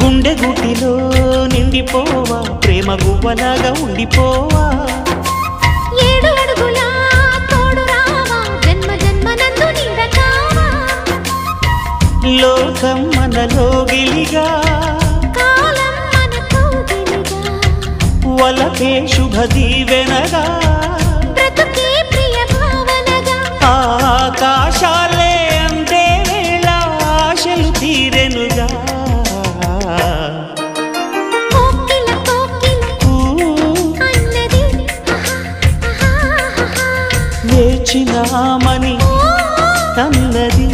గుండె గుటిలో నిండిపోవా ప్రేమ గువ్వలాగా ఉండిపోవా ఏడు అడుగులా తోడు రావా జన్మ జన్మనందు నీడ కావా లోకం మనలో గిలిగా కాలం మనతో గిలిగా వలపే శుభ దీవెనగా బ్రతుకే ప్రియ భావనగా ఆకాశాలే అందే వేళ ఆశలు తీరెనుగా వేచినామని అన్నది